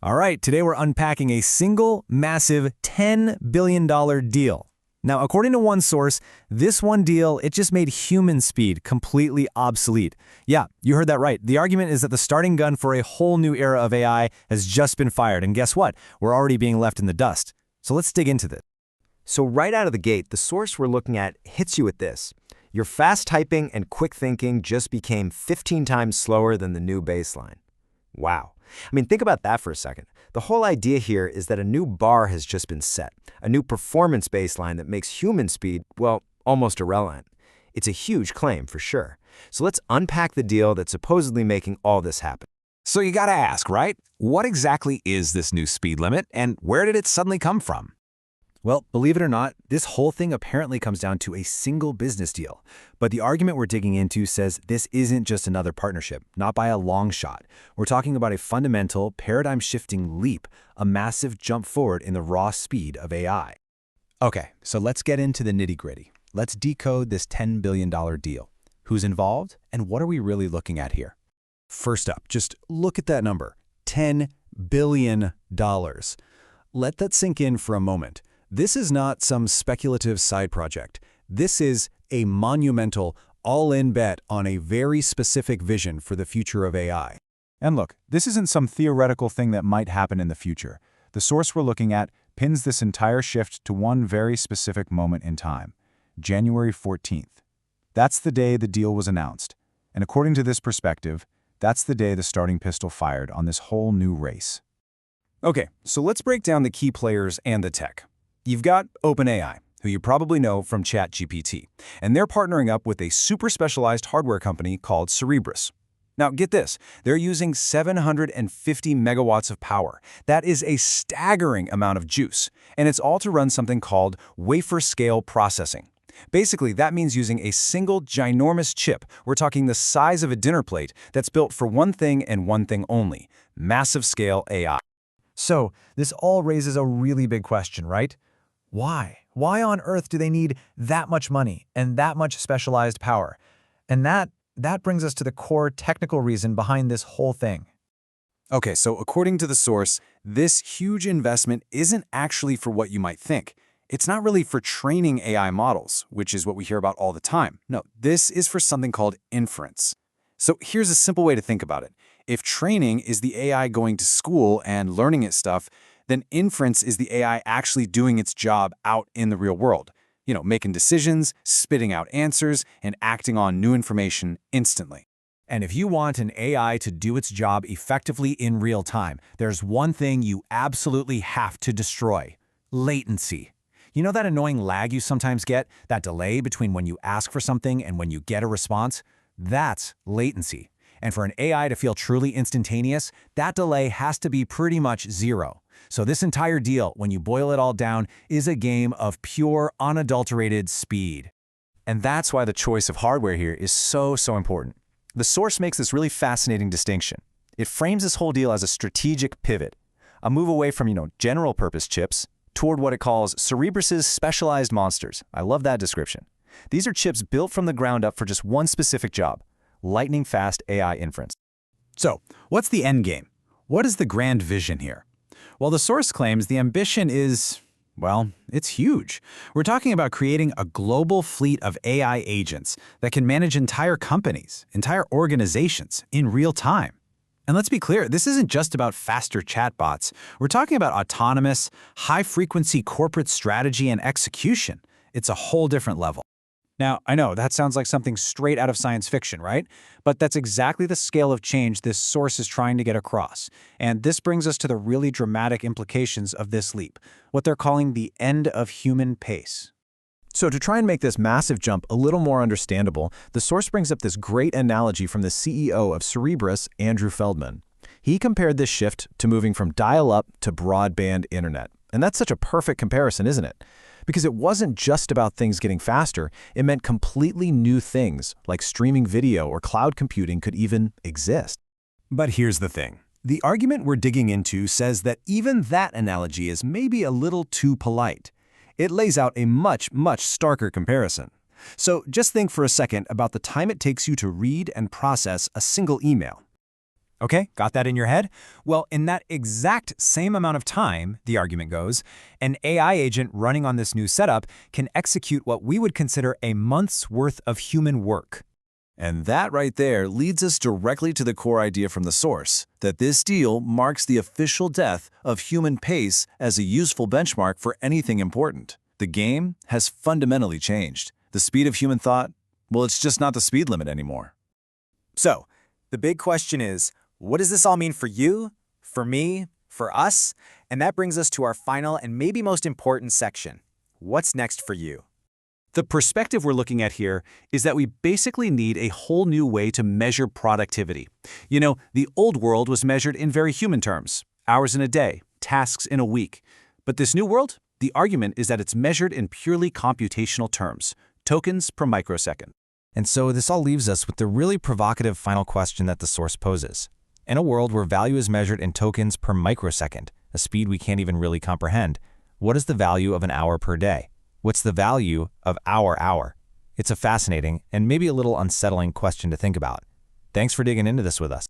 All right, today we're unpacking a single, massive $10 billion deal. Now, according to one source, this one deal, it just made human speed completely obsolete. Yeah, you heard that right. The argument is that the starting gun for a whole new era of AI has just been fired, and guess what? We're already being left in the dust. So let's dig into this. So right out of the gate, the source we're looking at hits you with this. Your fast typing and quick thinking just became 15 times slower than the new baseline. Wow. I mean, think about that for a second. The whole idea here is that a new bar has just been set, a new performance baseline that makes human speed, well, almost irrelevant. It's a huge claim for sure. So let's unpack the deal that's supposedly making all this happen. So you gotta ask, right? What exactly is this new speed limit, and where did it suddenly come from? Well, believe it or not, this whole thing apparently comes down to a single business deal. But the argument we're digging into says this isn't just another partnership, not by a long shot. We're talking about a fundamental, paradigm-shifting leap, a massive jump forward in the raw speed of AI. Okay, so let's get into the nitty-gritty. Let's decode this $10 billion deal. Who's involved, and what are we really looking at here? First up, just look at that number, $10 billion. Let that sink in for a moment. This is not some speculative side project. This is a monumental, all-in bet on a very specific vision for the future of AI. And look, this isn't some theoretical thing that might happen in the future. The source we're looking at pins this entire shift to one very specific moment in time, January 14th. That's the day the deal was announced. And according to this perspective, that's the day the starting pistol fired on this whole new race. Okay, so let's break down the key players and the tech. You've got OpenAI, who you probably know from ChatGPT, and they're partnering up with a super specialized hardware company called Cerebras. Now, get this, they're using 750 megawatts of power. That is a staggering amount of juice, and it's all to run something called Wafer-Scale processing. Basically, that means using a single ginormous chip, we're talking the size of a dinner plate, that's built for one thing and one thing only, massive scale AI. So, this all raises a really big question, right? Why? Why on earth do they need that much money and that much specialized power? And that brings us to the core technical reason behind this whole thing. Okay, so according to the source, this huge investment isn't actually for what you might think. It's not really for training AI models, which is what we hear about all the time. No, this is for something called inference. So here's a simple way to think about it. If training is the AI going to school and learning its stuff, then inference is the AI actually doing its job out in the real world. You know, making decisions, spitting out answers, and acting on new information instantly. And if you want an AI to do its job effectively in real time, there's one thing you absolutely have to destroy: latency. You know that annoying lag you sometimes get? That delay between when you ask for something and when you get a response? That's latency. And for an AI to feel truly instantaneous, that delay has to be pretty much zero. So this entire deal, when you boil it all down, is a game of pure, unadulterated speed. And that's why the choice of hardware here is so important. The source makes this really fascinating distinction. It frames this whole deal as a strategic pivot, a move away from, general-purpose chips toward what it calls Cerebras's specialized monsters. I love that description. These are chips built from the ground up for just one specific job: lightning-fast AI inference. So, what's the end game? What is the grand vision here? Well, the source claims the ambition is, well, it's huge. We're talking about creating a global fleet of AI agents that can manage entire companies, entire organizations in real time. And let's be clear, this isn't just about faster chatbots. We're talking about autonomous, high-frequency corporate strategy and execution. It's a whole different level. Now, I know that sounds like something straight out of science fiction, right? But that's exactly the scale of change this source is trying to get across. And this brings us to the really dramatic implications of this leap, what they're calling the end of human pace. So to try and make this massive jump a little more understandable, the source brings up this great analogy from the CEO of Cerebras, Andrew Feldman. He compared this shift to moving from dial-up to broadband internet. And that's such a perfect comparison, isn't it? Because it wasn't just about things getting faster, it meant completely new things, like streaming video or cloud computing could even exist. But here's the thing. The argument we're digging into says that even that analogy is maybe a little too polite. It lays out a much starker comparison. So just think for a second about the time it takes you to read and process a single email. Okay, got that in your head? Well, in that exact same amount of time, the argument goes, an AI agent running on this new setup can execute what we would consider a month's worth of human work. And that right there leads us directly to the core idea from the source, that this deal marks the official death of human pace as a useful benchmark for anything important. The game has fundamentally changed. The speed of human thought, well, it's just not the speed limit anymore. So, the big question is, what does this all mean for you, for me, for us? And that brings us to our final and maybe most important section. What's next for you? The perspective we're looking at here is that we basically need a whole new way to measure productivity. You know, the old world was measured in very human terms, hours in a day, tasks in a week. But this new world, the argument is that it's measured in purely computational terms, tokens per microsecond. And so this all leaves us with the really provocative final question that the source poses. In a world where value is measured in tokens per microsecond, a speed we can't even really comprehend, what is the value of an hour per day? What's the value of our hour? It's a fascinating and maybe a little unsettling question to think about. Thanks for digging into this with us.